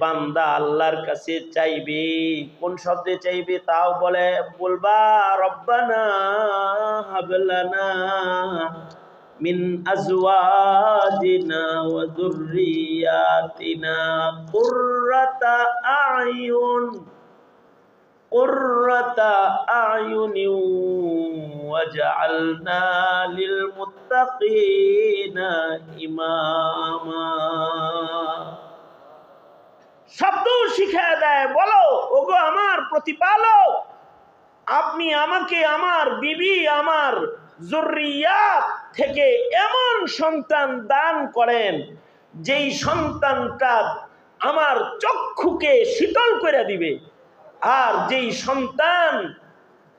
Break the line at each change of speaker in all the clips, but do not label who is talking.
বান্দা আল্লাহর কাছে চাইবে, কোন শব্দে চাইবে তাও বলবা রব্বানা হাবলানা মিন আজওয়াজিনা ওয়া যুররিয়াতিনা কুররাতা আয়ুনি ওয়াজআলনা লিল মুত্তাকিনা ইমামা। শব্দ শিখায় দেয়, বলো ওগো আমার প্রতিপালক, আপনি আমাকে আমার বিবি আমার যুররিয়াত থেকে এমন সন্তান দান করেন যেই সন্তানটা আমার চক্ষুকে শীতল করে দিবে, আর যেই সন্তান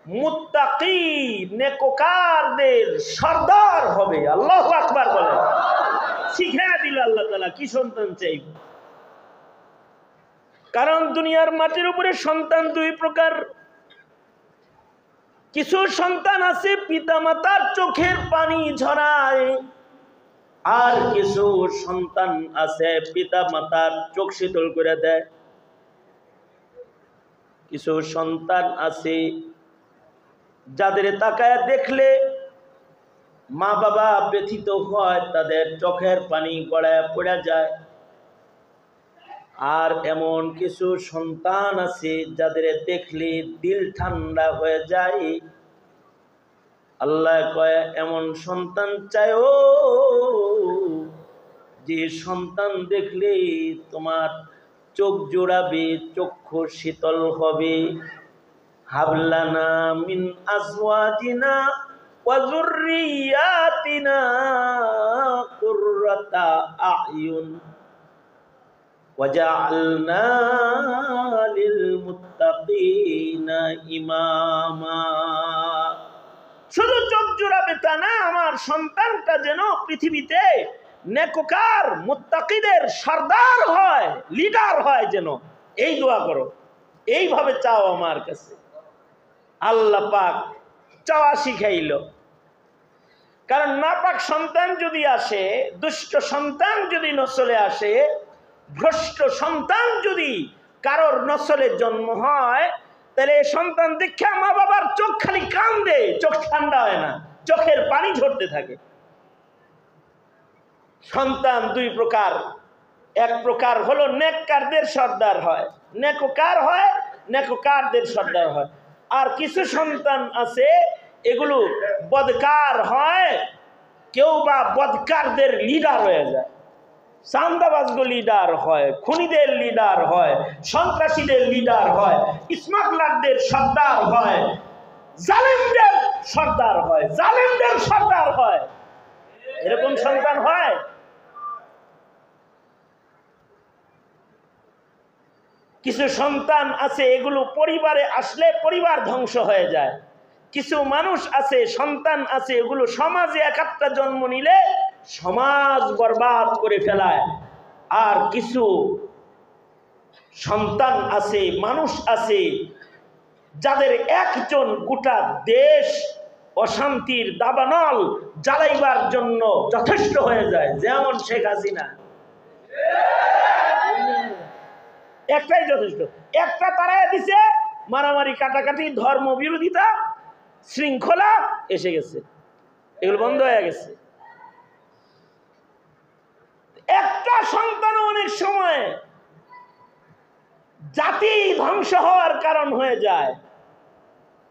মুত্তাকি নেককারদের সর্দার হবে। আল্লাহু আকবার বলেন। শিখায় দিল আল্লাহ তাআলা কি সন্তান চাইবে। কারণ দুনিয়ার মাটির উপরে সন্তান দুই প্রকার। কিছু সন্তান আছে পিতামাতার চোখের পানি ঝরায়, আর কিছু সন্তান আছে পিতামাতার চোখ শীতল করে দেয়। কিছু সন্তান আছে যাদের তাকায় দেখলে মা বাবা ব্যথিত হয়, তাদের চোখের পানি গড়ায় পড়ে যায়। আর এমন কিছু সন্তান আছে যাদের দেখলে দিল ঠান্ডা হয়ে যায়। আল্লাহ কয় এমন সন্তান চাইও যে সন্তান দেখলে তোমার চোখ জোড়াবে, চক্ষু শীতল হবে। হাবলানা মিন আজওয়াজিনা ওয়া যুররিয়াতিনা কুররাতা আয়ুন ওয়াজআলনা লিল মুত্তাকিনা ইমামা। শুধু চোখ জোড়াবে তা না, আমার সন্তানটা যেন পৃথিবীতে নেককার মুত্তাকিদের সর্দার হয়, লিডার হয়, যেন এই দোয়া করো, এইভাবে চাও আমার কাছে। আল্লাহ পাক চাওয়া শিখাইল। কারণ নাপাক সন্তান যদি আসে, দুষ্ট সন্তান যদি নসলে আসে, ভ্রষ্ট সন্তান যদি কারোর নসলে জন্ম হয়, তাহলে এই সন্তান দেখে মা বাবার চোখ খালি কান্দে, চোখ ঠান্ডা হয় না, চোখের পানি ঝরতে থাকে। সন্তান দুই প্রকার। এক প্রকার হলো নেককারদের সর্দার হয়, নেককার হয়, নেককারদের সর্দার হয়। আর কিছু সন্তান আছে এগুলো বদকার হয়, কেউ বা বদকারদের লিডার হয়ে যায়। চান্দাবাজদের লিডার হয়, খুনিদের লিডার হয়, সন্ত্রাসীদের লিডার হয়, স্মাগলারদের সর্দার হয়, জালেমদের সর্দার হয়, জালেমদের সর্দার হয়। এরকম সন্তান হয়। কিছু সন্তান আছে এগুলো পরিবারে আসলে পরিবার ধ্বংস হয়ে যায়। কিছু মানুষ আছে, সন্তান আছে এগুলো সমাজে এক একটা জন্ম নিলে সমাজ বরবাদ করে ফেলায়। আর কিছু সন্তান আছে, মানুষ আছে যাদের একজন গোটা দেশ অশান্তির দাবানল জ্বালাইবার জন্য যথেষ্ট হয়ে যায়, যেমন শেখ হাসিনা। একটাই যথেষ্ট, একটা তারাই দিছে, মারামারি কাটাকাটি ধর্ম বিরোধিতা শৃঙ্খলা এসে গেছে, এগুলো বন্ধ হয়ে গেছে। একটা সন্তান অনেক সময় জাতি ধ্বংস হওয়ার কারণ হয়ে যায়,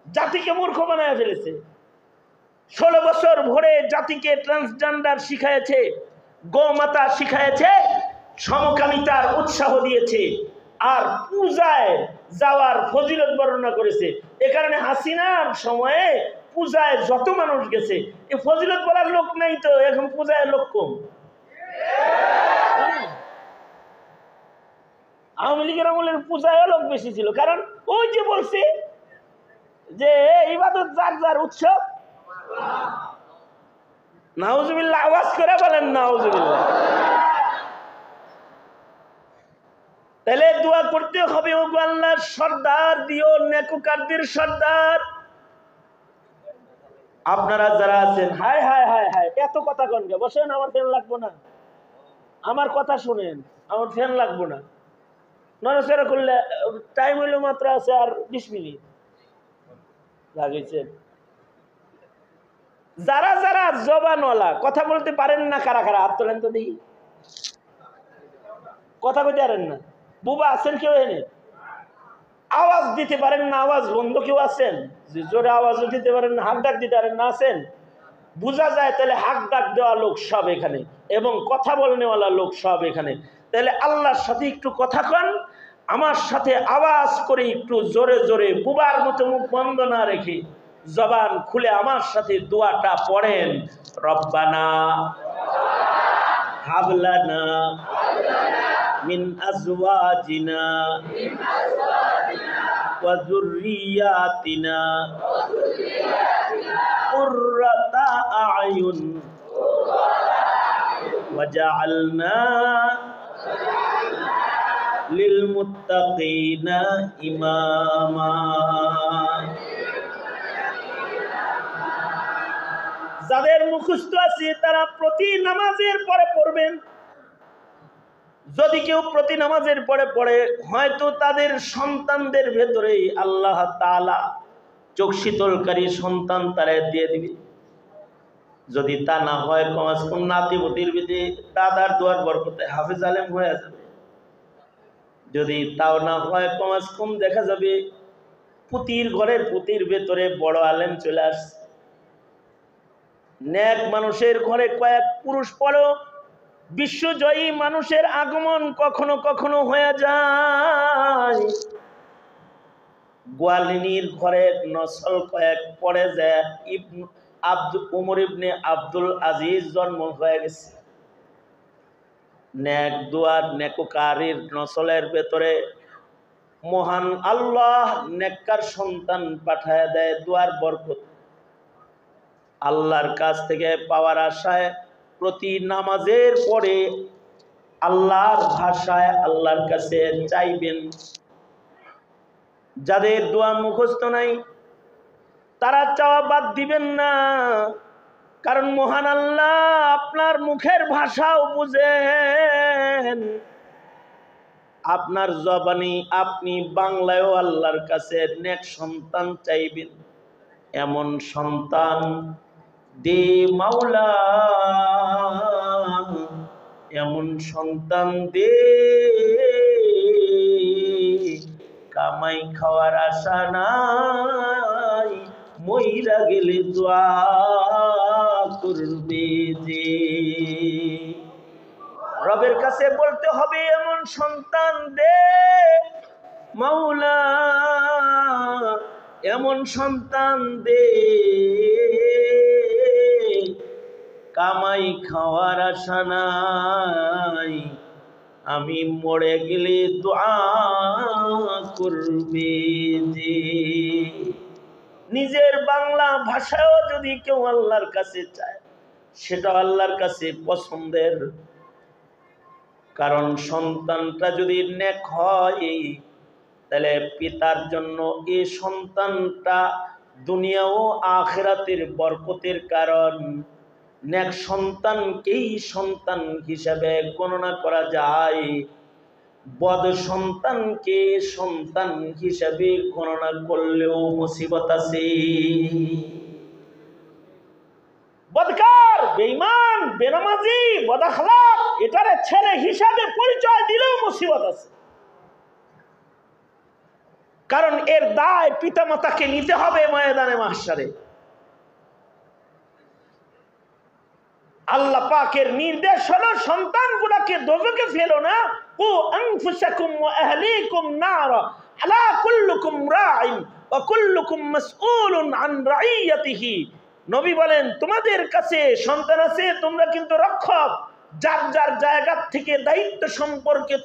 জাতিকে মূর্খ বানায় ফেলেছে। 16 বছর ভরে জাতিকে ট্রান্সজেন্ডার শিখাইছে, গোমাতা শিখাইছে, সমকামিতার উৎসাহ দিয়েছে, আর পূজায় যাওয়ার ফজিলত বর্ণনা করেছে। এ কারণে হাসিনার সময়ে পূজায় যত মানুষ গেছে, এ ফজিলত বলার লোক নাই, তো এখন পূজায় লোক কম। আওয়ামী লীগের আমলের পূজায় লোক বেশি ছিল, কারণ ওই যে বলছে যে ইবাদত যার যার উৎসব। নাউজুবিল্লাহ, আওয়াজ করে বলেন নাউজুবিল্লাহ। তাহলে দোয়া করতে হবে, ও আল্লাহর সর্দার দিও, নেককারদের সর্দার। আপনারা যারা আছেন, হায় হায় হায় হায়, এত কথা কোন গে? বসেন, আমার ফ্যান লাগবো না, আমার কথা শুনেন, আমার ফ্যান লাগবো না। নড়াচড়া করলে টাইম হইলো মাত্র আছে আর 20 মিনিট লাগিয়েছেন। যারা যারা জবানওয়ালা কথা বলতে পারেন না, কারা কারা হাত তোলেন তো দেখি। কথা বলতে পারেন না, বুবা আছেন কেউ? এনে আওয়াজ দিতে পারেন না, আওয়াজ বন্ধ কেউ আছেন? যে জোরে আওয়াজও দিতে পারেন না, হাক ডাক দিতে পারেন না, আছেন? বোঝা যায় তাহলে হাক ডাক দেওয়া লোক সব এখানে এবং কথা বলনেওয়ালা লোক সব এখানে। তাহলে আল্লাহর সাথে একটু কথা কন, আমার সাথে আওয়াজ করে একটু জোরে জোরে বুবার মতো মুখ বন্ধ না রেখে জবান খুলে আমার সাথে দোয়াটা পড়েন। রব্বানা হাবলানা মিন আজওয়াজিনা ওয়া যুররিয়াতিনা কুররাতা আয়ুন ওয়াজআলনা লিল মুত্তাকিনা ইমামা। যাদের মুখস্থ আছে তারা প্রতি নামাজের পরে পড়বেন। যদি কেউ প্রতি নামাজের পরে পড়ে, হয়তো তাদের সন্তানদের ভেতরে আল্লাহ তাআলা চোখ শীতলকারী সন্তান তারা দিয়ে দিবে। যদি তা না হয়, কমাস কম নাতিবতির বিধি দাদার দোয়ার বরকতে হাফেজ আলেম হয়ে যাবে। যদি তাও না হয়, কমাস কম দেখা যাবে পুতির ঘরের পুতির ভেতরে বড় আলেম চলে আসছে। নেক মানুষের ঘরে কয়েক পুরুষ পড়ো, বিশ্বজয়ী মানুষের আগমন কখনো কখনো হয়ে যায়। গোয়ালিনীর ঘরের নসল কয়েক পড়ে যায়, উমর ইবনে আব্দুল আজিজ জন্ম হয়ে গেছে। নেক দুয়ার নেককারীর নসলের ভেতরে মহান আল্লাহ নেককার সন্তান পাঠায় দেয় দুয়ার বরকত। আল্লাহর কাছ থেকে পাওয়ার আশায় প্রতি নামাজের পরে আল্লাহর ভাষায় আল্লাহর কাছে চাইবেন। যাদের দোয়া মুখস্থ নাই তারা চাওয়া বাদ দিবেন না, কারণ মহান আল্লাহ আপনার মুখের ভাষাও বুঝেন। আপনার জবানি আপনি বাংলায়ও আল্লাহর কাছে নেক সন্তান চাইবেন। এমন সন্তান দে মাওলা, এমন সন্তান দে, কামাই খাওয়ার আশা নাই, মইরা গেলে দোয়া করবে যে। রবের কাছে বলতে হবে, এমন সন্তান দে মাওলা, এমন সন্তান দে, কামাই খাওয়ার আশা নাই, আমি মরে গেলে দোয়া করবে যে। নিজের বাংলা ভাষাও যদি কেউ আল্লাহর কাছে চায়, সেটা আল্লাহর কাছে পছন্দের। কারণ সন্তানটা যদি নেক হয়, তাহলে পিতার জন্য এই সন্তানটা দুনিয়া ও আখিরাতের বরকতের কারণ। নেক সন্তানকেই সন্তান হিসাবে গণনা করা যায়, বদ সন্তানকে সন্তান হিসাবে গণনা করলেও মুসিবত আছে। বদকার, বেঈমান, বেনামাজি, বদাখলাক এটারে ছেলে হিসাবে পরিচয় দিলেও মুসিবত আছে। কারণ এর দায় পিতামাতাকে নিতে হবে ময়দানে মাহশারে। আল্লাহ পাকের নির্দেশ হলো সন্তানগুলোকে দোজখে ফেলো না। কু আনফুসাকুম ওয়া আহলিকুম নারা আলা কুল্লুকুম রাইন ওয়া কুল্লুকুম মাসউলুন আন রাইয়াতিহি। নবী বলেন, তোমাদের কাছে সন্তান আছে, তোমরা কিন্তু রক্ষক, যার যার জায়গা থেকে দায়িত্ব সম্পর্কে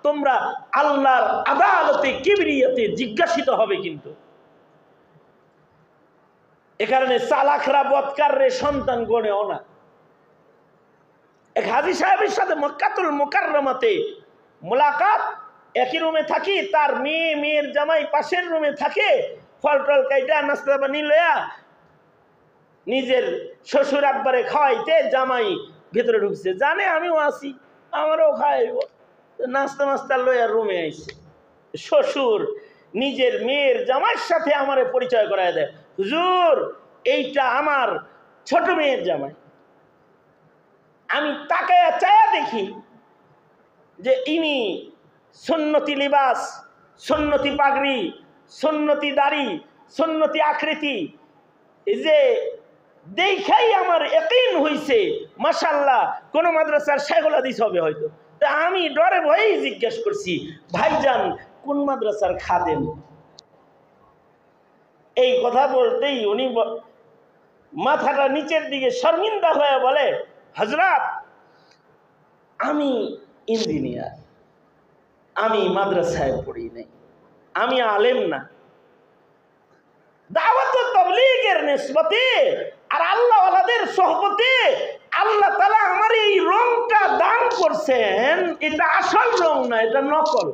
তোমরা আল্লাহর আদালতে কিবরিয়াতে জিজ্ঞাসিত হবে। কিন্তু এ কারণে চালাকরা বদকাররে সন্তান গণেও না। এক হাজী সাহেবের সাথে মক্কাতুল মুকাররমাতে মোলাকাত, একই রুমে থাকি, তার মেয়ের জামাই পাশের রুমে থাকে। ফল টল কাইটা নাস্তা বানি লয়া নিজের শ্বশুর আব্বারে খাওয়াইতে জামাই ভেতরে ঢুকছে, জানে আমিও আসি, আমারও খাওয়াইব। নাস্তা নাস্তা লইয়া রুমে আইছে। শ্বশুর নিজের মেয়ের জামাইয়ের সাথে আমারে পরিচয় করায় দেয়, হুজুর এইটা আমার ছোট মেয়ের জামাই। আমি তাকায়া চায়া দেখি যে ইনি সুন্নতি লিবাস, সুন্নতি পাগড়ি, সুন্নতি দাড়ি, সুন্নতি আকৃতি, এই যে দেখাই আমার ইয়াকিন হইছে মাশাআল্লাহ কোন মাদ্রাসার শাইখুল হাদিস হবে হয়তো। তা আমি ডরে ভয়েই জিজ্ঞেস করছি, ভাইজান কোন মাদ্রাসার খাদেম? এই কথা বলতেই উনি মাথাটা নিচের দিকে শর্মিন্দা হয়ে বলে, হযরত আমি ইঞ্জিনিয়ার, আমি মাদ্রাসায় পড়ি নাই, আমি আলেম না। দাওয়াত ও তাবলীগের নিসবতে আর আল্লাহ ওয়ালাদের সোহবতে আল্লাহ তাআলা আমার এই রংটা দান করছেন, এটা আসল রং না, এটা নকল।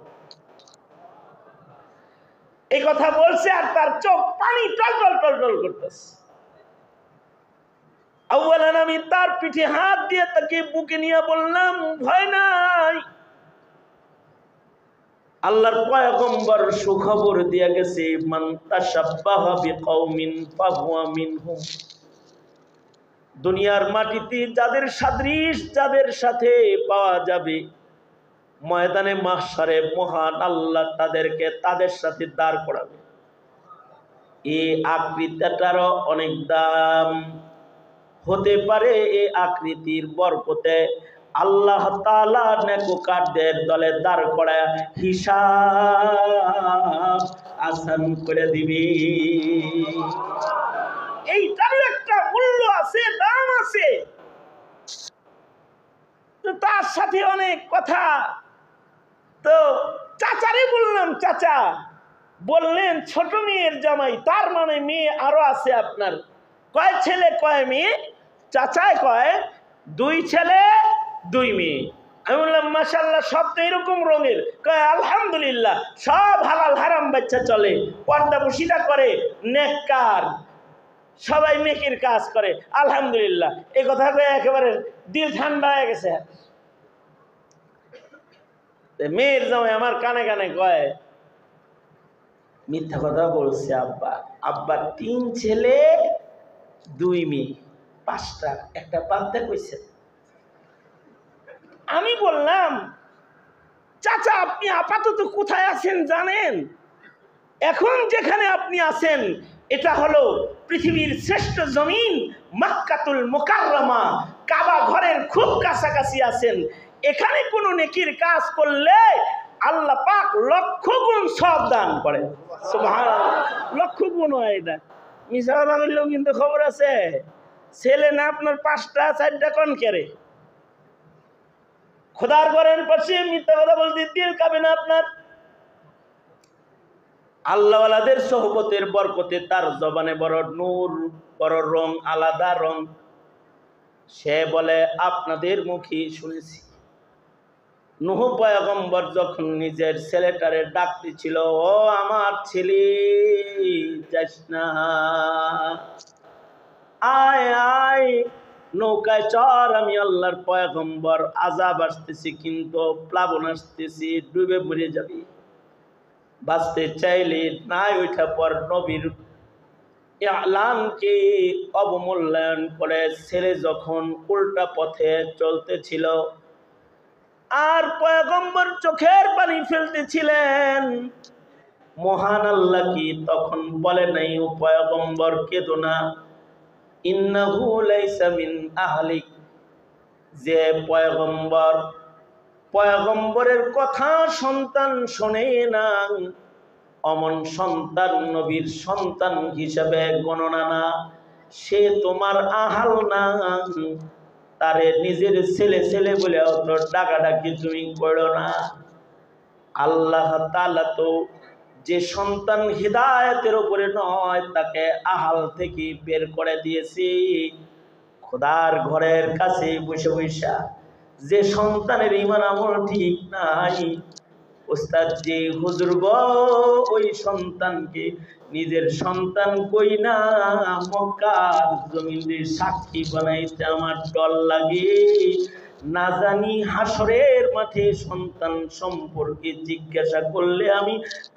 এই কথা বলছে আর তার চোখ পানি টলটল টলটল করতেছে। আউয়ালান আমি তার পিঠে হাত দিয়ে তাকে বুকে নিয়ে বললাম, ভয় নাই, আল্লাহর পয়গম্বর সুখবর দিয়ে গেছে, মান তাশাব্বাহা বিকওমিন ফাহুয়া মিনহুম। দুনিয়ার মাটিতে যাদের সাদৃশ যাদের সাথে পাওয়া যাবে, ময়দানে মাহশারে মহান আল্লাহ তাদেরকে তাদের সাথে দাঁড় করাবে। এই আকৃতিটারও অনেক দাম হতে পারে। এই আকৃতির বরকতে আল্লাহ তাআলা নেককারদের দলে দাঁড় করায় হিসাব আসান করে দিবে। এইটারও একটা মূল্য আছে, দাম আছে। তো তার সাথে অনেক কথা। তো চাচারে বললাম, চাচা বললেন ছোট মেয়ের জামাই, তার মানে মেয়ে আরো আছে আপনার। কয় ছেলে কয় মেয়ে? চাচায় কয় 2 ছেলে 2 মেয়ে। আমি বললাম মাশাআল্লাহ, সব তো এরকম রঙের? কয় আলহামদুলিল্লাহ, সব হালাল হারাম বাচ্চা চলে, পর্দা বসিটা করে, নেককার, সবাই নেকির কাজ করে, আলহামদুলিল্লাহ। এই কথা কয়ে একেবারে দিল ঠান্ডা হয়ে গেছে। মেয়ের জামাই আমার কানে কানে কয়, মিথ্যা কথা বলছে আব্বা, আব্বা 3 ছেলে 2 মেয়ে, 5টা, একটা পান্তা কইছে। আমি বললাম, চাচা আপনি আপাতত কোথায় আছেন জানেন? এখন যেখানে আপনি আছেন এটা হলো পৃথিবীর শ্রেষ্ঠ জমিন মক্কাতুল মুকাররমা, কাবা ঘরের খুব কাছাকাছি আছেন। এখানে কোনো নেকির কাজ করলে আল্লাহ পাক লক্ষ গুণ সব দান করে। সুবহানাল্লাহ, লক্ষ গুণ হয়। এটা মিছা কথা বললেও কিন্তু খবর আছে। ছেলে না আপনার 5টা 4টা কোন কেরে? খোদার ঘরের পাশে মিথ্যা কথা বলতে দিল কাবে না আপনার। আল্লাহওয়ালাদের সোহবতের বরকতে তার জবানে বড় নূর, বড় রং, আলাদা রং। সে বলে আপনাদের মুখে শুনেছি, নূহ পয়গম্বর যখন নিজের ছেলেটারে ডাকতেছিল, ও আমার ছেলে যাস না, আয় আয় নৌকায় চর, আমি আল্লাহর পয়গম্বর, আযাব আসতেছি কিন্তু প্লাবন আসতেছি, ডুবে মরে যাবি। বাঁচতে চাইলে নাই ওইটা পর নবীর ইলানকে অবমূল্যায়ন করে ছেলে যখন উল্টা পথে চলতেছিল আর পয়গম্বর চোখের পানি ফেলতেছিলেন, মহান আল্লাহ কি তখন বলে নাই, ও পয়গম্বর কেঁদো না, ইন্নাহু লাইসা মিন আহলিক। যে পয়গম্বরের কথা সন্তান শোনে না, অমন সন্তান নবীর সন্তান হিসাবে গণনা না, সে তোমার আহাল না। তারে নিজের ছেলে ছেলে বলে অত ডাকাডাকি তুমি করো না। আল্লাহ তাআলা তো যে সন্তান হিদায়াতের উপরে নয় তাকে আহাল থেকে বের করে দিয়েছে। খোদার ঘরের কাছে বসে বসে যে সন্তানের ঈমান আমল ঠিক নাই, ওস্তাদ যে হুজুর গো ওই সন্তানকে নিজের সন্তান কই না মক্কার জমিনে সাক্ষী বানাইতে আমার ডর লাগে। না জানি হাসরের মাঠে সন্তান সম্পর্কে জিজ্ঞাসা করলে আমি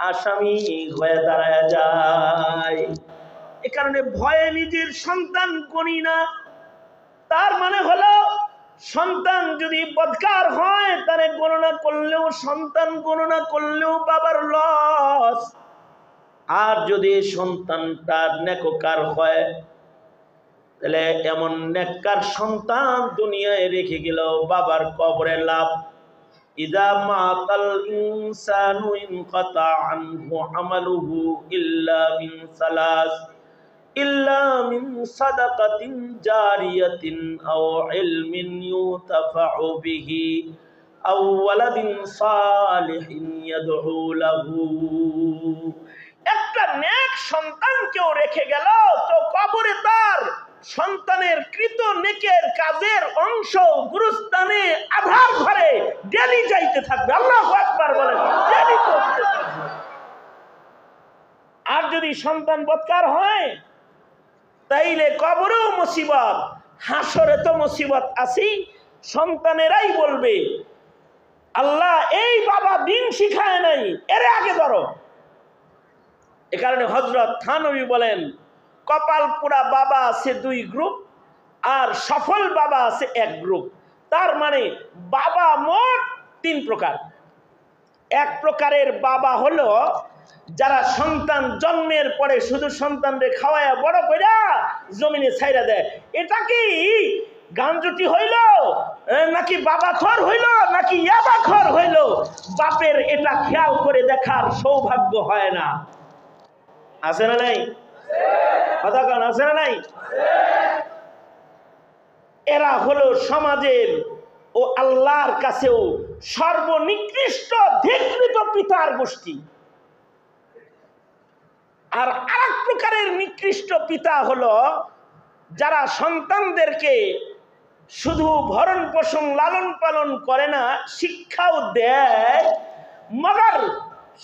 আসামি হয়ে দাঁড়ায় যাই। এ কারণে ভয়ে নিজের সন্তান গণি না। তার মানে হলো সন্তান যদি বদকার হয় তারে গণনা করলেও, সন্তান গণনা করলেও বাবার লস। আর যদি সন্তানটা নেককার হয় তাহলে এমন নেককার সন্তান দুনিয়ায় রেখে গেল বাবার কবরে লাভ। ইযা মাতাল ইনসানু ইনকাতা আনহু আমালুহু ইল্লা মিন সালাস, ইল্লা মিন সাদাকাতিন জারিয়াতিন আও ইলমিন ইউতাফাউ বিহি আও ওয়ালাদিন সালিহিন ইয়াদউ লাহু। একটা নেক সন্তান কেউ রেখে গেল তো কবরে তার সন্তানের কৃত নেকের কাজের অংশ গুরুস্থানে আধার ঘরে ডেলি যাইতে থাকবে। আল্লাহু আকবার বলেন, ডেলি করতে থাকবে। আর যদি সন্তান বদকার হয় তাইলে কবরেও মুসিবত, হাসরে তো মুসিবত আছেই। সন্তানেরাই বলবে আল্লাহ এই বাবা দিন শিখায় নাই, এর আগে ধরো। এ কারণে হযরত থানবী বলেন কপাল পুরা বাবা আছে দুই গ্রুপ আর সফল বাবা আছে এক গ্রুপ। তার মানে বাবা মোট তিন প্রকার। এক প্রকারের বাবা হলো যারা সন্তান জন্মের পরে শুধু সন্তানরে খাওয়ায়া বড় কইরা জমিনে ছাইরা দেয়। এটা কি গাঞ্জুটি হইল নাকি বাবাখর হইল নাকি ইয়াবাখর হইল, বাপের এটা খেয়াল করে দেখার সৌভাগ্য হয় না। আছে না নাই? কথা কান আছে না নাই? এরা হলো সমাজের ও আল্লাহর কাছেও সর্বনিকৃষ্ট ধিকৃত পিতার গোষ্ঠী। আর আরেক প্রকারের নিকৃষ্ট পিতা হলো যারা সন্তানদেরকে শুধু ভরণ পোষণ লালন পালন করে না, শিক্ষাও দেয়, মগর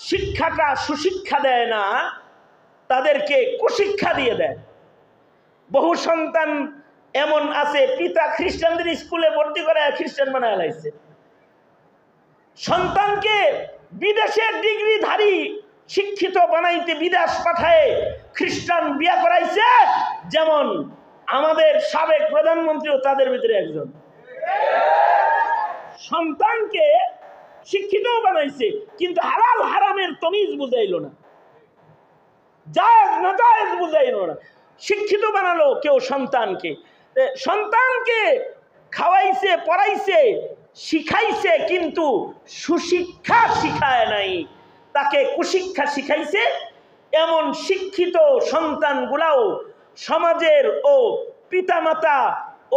শিক্ষাটা সুশিক্ষা দেয় না, তাদেরকে কুশিক্ষা দিয়ে দেয়। বহু সন্তান এমন আছে পিতা খ্রিস্টানদের স্কুলে ভর্তি করে খ্রিস্টান বানায় লাইছে। সন্তানকে বিদেশের ডিগ্রিধারী শিক্ষিত বানাইতে বিদেশ পাঠায় খ্রিস্টান বিয়া করাইছে। যেমন আমাদের সাবেক প্রধানমন্ত্রীও তাদের ভিতরে একজন। সন্তানকে শিক্ষিত বানাইছে কিন্তু হালাল হারামের তমিজ বুঝাইল না, জায়েজ না জায়েজ বুঝাইল না। শিক্ষিত বানালো কেউ সন্তানকে, সন্তানকে খাওয়াইছে, পড়াইছে, শিখাইছে কিন্তু সুশিক্ষা শিখায় নাই, তাকে কুশিক্ষা শিখাইছে। এমন শিক্ষিত সন্তানগুলাও সমাজের ও পিতামাতা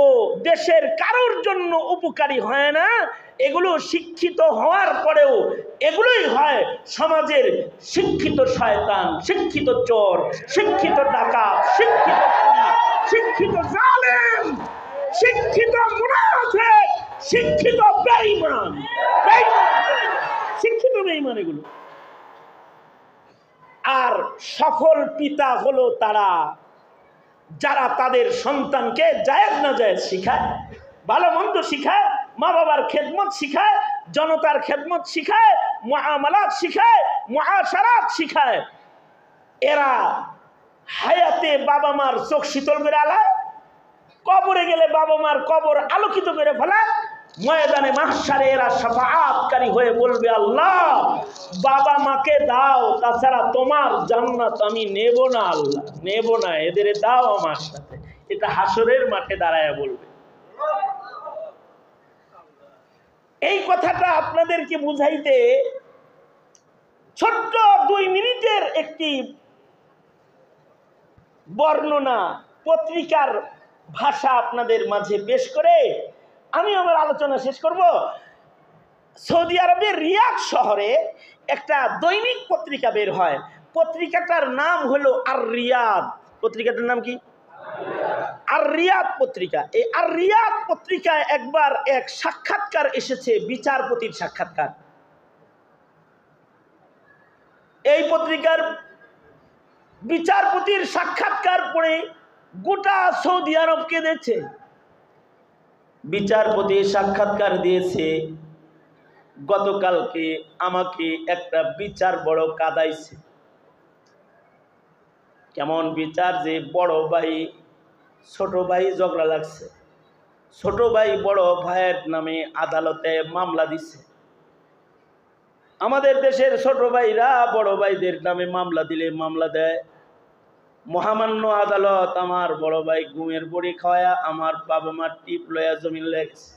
ও দেশের কারোর জন্য উপকারী হয় না। এগুলো শিক্ষিত হওয়ার পরেও এগুলোই হয় সমাজের শিক্ষিত শয়তান, শিক্ষিত চোর, শিক্ষিত ডাকাত, শিক্ষিত শিক্ষিত জালেম, শিক্ষিত মুনাফিক, শিক্ষিত বেঈমান, শিক্ষিত বেঈমান এগুলো। আর সফল পিতা হলো তারা যারা তাদের সন্তানকে জায়েজ না জায়েজ শিখায়, ভালো মন্দ শিখায়, মা বাবার খেদমত শিখায়, জনতার খেদমত শিখায়, মুআমালাত শিখায়, মুআশারাত শিখায়। এরা হায়াতে বাবা মার চোখ শীতল করে আলায়, কবরে গেলে বাবা মার কবর আলোকিত করে ফেলায়। ময়দানে মাহশারে এরা শাফাআতকারী হয়ে বলবে আল্লাহ বাবা মাকে দাও, তাছাড়া তোমার জান্নাত আমি নেব না, আল্লাহ নেব না, এদের দাও আমার সাথে। এটা হাসরের মাঠে দাঁড়ায় বলবে। এই কথাটা আপনাদেরকে বুঝাইতে ছোট্ট 2 মিনিটের একটি বর্ণনা পত্রিকার ভাষা আপনাদের মাঝে পেশ করে আমি আমার আলোচনা শেষ করব। সৌদি আরবের রিয়াদ শহরে একটা দৈনিক পত্রিকা বের হয়। পত্রিকাটার নাম হলো আর রিয়াদ। পত্রিকাটার নাম কি? আর রিয়াদ পত্রিকা। এই আর রিয়াদ পত্রিকায় একবার এক সাক্ষাৎকার এসেছে, বিচারপতির সাক্ষাৎকার। এই পত্রিকার বিচারপতির সাক্ষাৎকার পড়ে গোটা সৌদি আরব কেঁদেছে। বিচারপতি সাক্ষাৎকার দিয়েছে, গতকালকে আমাকে একটা বিচার বড় কাঁদাইছে। কেমন বিচার? যে বড় ভাই ছোট ভাই ঝগড়া লাগছে, ছোট ভাই বড় ভাইয়ের নামে আদালতে মামলা দিছে। আমাদের দেশের ছোট ভাইরা বড় ভাইদের নামে মামলা দিলে মামলা দেয়। মহামান্য আদালত আমার বড় ভাই ঘুমের বড়ি খাওয়া আমার বাবা মার টিপ লয়া জমিন লেগেছে।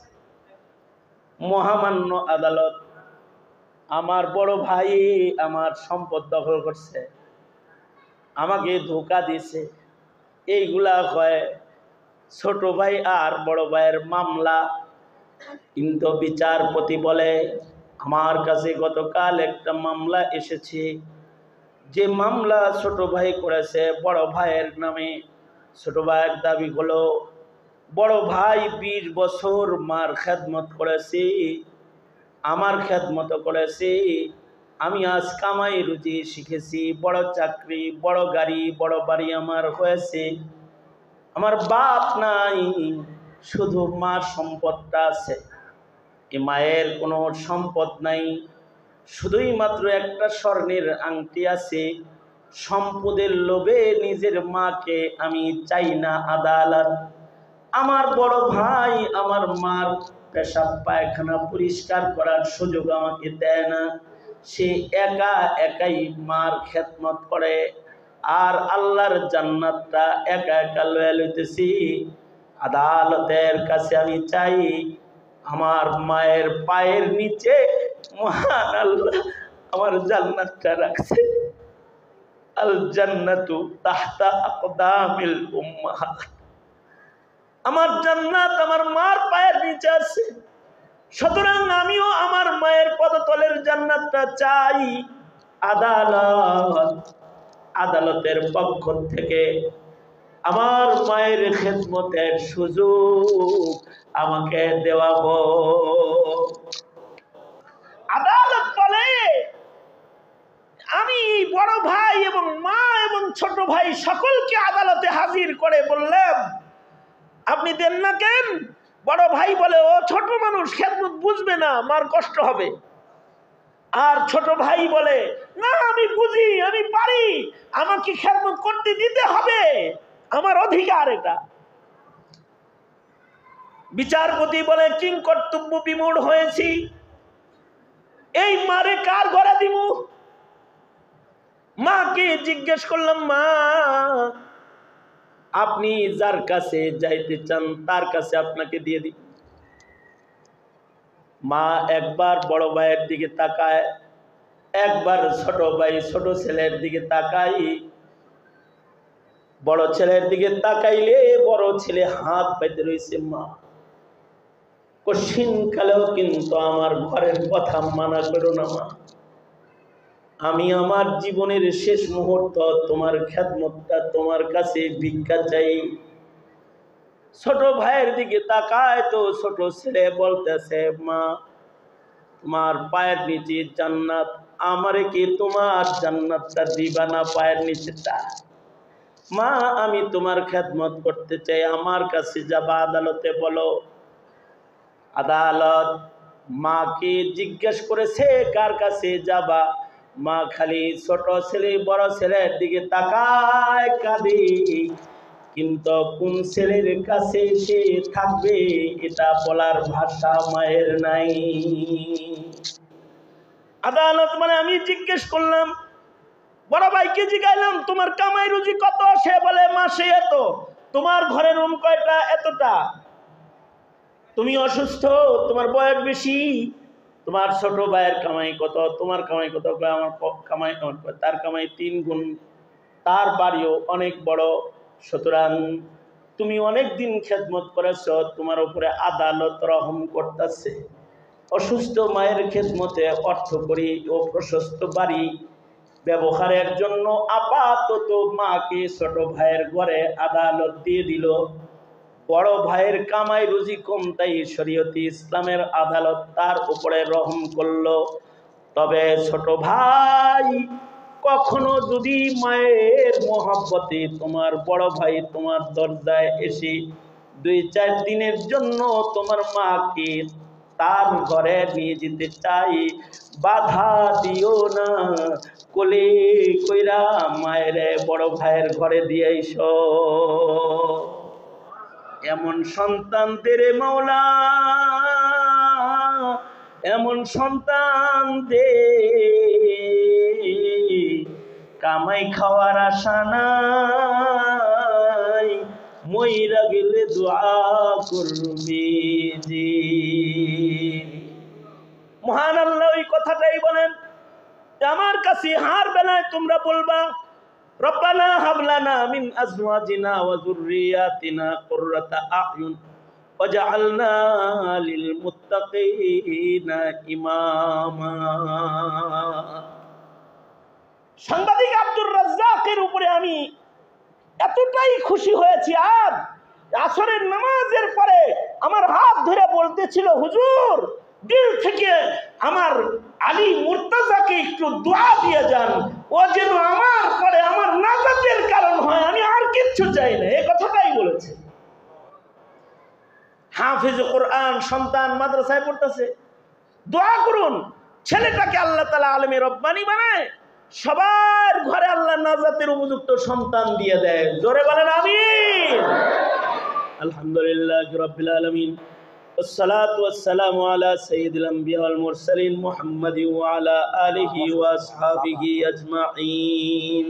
মহামান্য আদালত আমার বড় ভাই আমার সম্পদ দখল করছে, আমাকে ধোকা দিছে, এইগুলা হয় ছোট ভাই আর বড় ভাইয়ের মামলা। কিন্তু বিচারপতি বলে, আমার কাছে গতকাল একটা মামলা এসেছে, যে মামলা ছোট ভাই করেছে বড় ভাইয়ের নামে। ছোট ভাইয়ের দাবি হলো, বড় ভাই 20 বছর মার খেদমত করেছে, আমার খেদমত করেছে, আমি আজ কামাই রুজি শিখেছি, বড় চাকরি, বড় গাড়ি, বড় বাড়ি আমার হয়েছে, আমার বাপ নাই, শুধু মার সম্পদটা আছে। এই মায়ের কোনো সম্পদ নাই, শুধুই মাত্র একটা স্বর্ণের আংটি আছে। সম্পদের লোভে নিজের মাকে আমি চাই না আদালত। আমার বড় ভাই আমার মার পেশাব পায়খানা পরিষ্কার করার সুযোগ আমাকে দেয় না, সে একা একাই মার খেদমত করে, আর আল্লাহর জান্নাতটা একা একা লয়ে লইতেছি। আদালতের কাছে আমি চাই, আমার মায়ের পায়ের নিচে মহান আল্লাহ আমার জান্নাতটা রাখছে। আল জান্নাতু তাহতা আকদামিল উম্মাহাত, আমার জান্নাত আমার মার পায়ের নিচে আছে। সুতরাং আমিও আমার মায়ের পদতলের জান্নাতটা চাই। আদালতের পক্ষ থেকে আমার মায়ের খেদমতের সুযোগ আমাকে দেওয়া হোক। আদালত বলে, আমি বড় ভাই এবং মা এবং ছোট ভাই সকলকে আদালতে হাজির করে বললাম, আপনি দেন না কেন? বড় ভাই বলে, ও ছোট মানুষ, খেদমত বুঝবে না, মার কষ্ট হবে। আর ছোট ভাই বলে, না আমি বুঝি, আমি পারি, আমাকে খেদমত করতে দিতে হবে, আমার অধিকার এটা। বিচারপতি বলে, কিং কর্তব্য বিমূঢ় হয়েছি, এই মারে কার ঘরে দিব? মাকে জিজ্ঞেস করলাম, মা আপনি যার কাছে যাইতে চান তার কাছে আপনাকে দিয়ে দিই। মা একবার বড় ভাইয়ের দিকে তাকায়, একবার ছোট ভাই ছোট ছেলের দিকে তাকাই। বড় ছেলের দিকে তাকাইলে বড় ছেলে হাত পাইতে রয়েছে। মা কঠিন কালেও কিন্তু আমার ঘরের কথা মানা করো না মা, আমি আমার জীবনের শেষ মুহূর্ত তোমার খেদমতটা তোমার কাছে ভিক্ষা চাই। ছোট ভাইয়ের দিকে তাকায় তো ছোট ছেলে বলতেছে, মা তোমার পায়ের নিচে জান্নাত, আমারে কি তোমার জান্নাতটা দিবা না? পায়ের নিচেটা মা, আমি তোমার খেদমত করতে চাই, আমার কাছে যাবা, আদালতে বলো। আদালত মাকে জিজ্ঞেস করেছে কার কাছে যাবা, মা খালি ছোট ছেলে বড় ছেলের দিকে তাকায় কাঁদে, কিন্তু কোন ছেলের কাছে সে থাকবে এটা বলার ভাষা মায়ের নাই। আদালত মানে আমি জিজ্ঞেস করলাম, বড় ভাইকে জিগাইলাম, তোমার কামাই রুজি কত? সে বলে মাসে এত। তোমার ঘরের রুম কয়টা? এতটা। তুমি অসুস্থ, তোমার বয়স বেশি, তোমার ছোট ভাইয়ের কামাই কত? তোমার কামাই কত? আমার কামাই, তার কামাই 3 গুণ, তার বাড়িও অনেক বড়, সুতরাং তুমি অনেক দিন খেদমত করেছ, তোমার উপরে আদালত রহম করতেছে। অসুস্থ মায়ের খেদমতে অর্থ করি ও প্রশস্ত বাড়ি ব্যবহারের জন্য আপাতত মাকে ছোট ভাইয়ের ঘরে আদালত দিয়ে দিল। বড় ভাইয়ের কামাই রুজি কম, তাই শরীয়তে ইসলামের আদালত তার উপরে রহম করলো। তবে ছোট ভাই, কখনো যদি মায়ের মহব্বতে তোমার বড় ভাই তোমার দরজায় এসে 2-4 দিনের জন্য তোমার মাকে তার ঘরে নিয়ে যেতে চাই, বাধা দিও না, কোলে কইরা মায়ের বড় ভাইয়ের ঘরে দিয়ে আইসো। এমন সন্তান দে মাওলা, এমন সন্তান দে, কামাই খাওয়ার আশা নাই, মইরা গেলে দোয়া করবি জি। মহান আল্লাহ ওই কথাটাই বলেন, আমার কাছে হার বেলায় তোমরা বলবা রব্বানা হাব লানা মিন আজওয়াজিনা ওয়া যুররিয়াতিনা কুররাতা আ'য়ুন ওয়াজআলনা লিল মুত্তাকিনা ইমামা। সাংবাদিক আব্দুর রাজ্জাকের উপরে আমি এতটাই খুশি হয়েছি, আর আসরের নামাজের পরে আমার হাত ধরে বলতেছিল, হুজুর দিল থেকে আমার আলী মুর্তজাকে একটু দোয়া দিয়ে যান, ও যেন আমার পরে আমার নাজাতের কারণ হয়, আমি আর কিচ্ছু চাই না, এই কথাটাই বলেছে। হাফেজ কোরআন সন্তান মাদ্রাসায় পড়তেছে, দোয়া করুন ছেলেটাকে আল্লাহ তাআলা আলেমে রব্বানি বানায়, সবার ঘরে আল্লাহ নাজাতের উপযুক্ত সন্তান দিয়ে দেয়। জোরে বলেন আমিন। আলহামদুলিল্লাহি রাব্বিল আলামিন, والصلاة والسلام على سيد الأنبياء والمرسلين محمد وعلى آله وأصحابه أجمعين।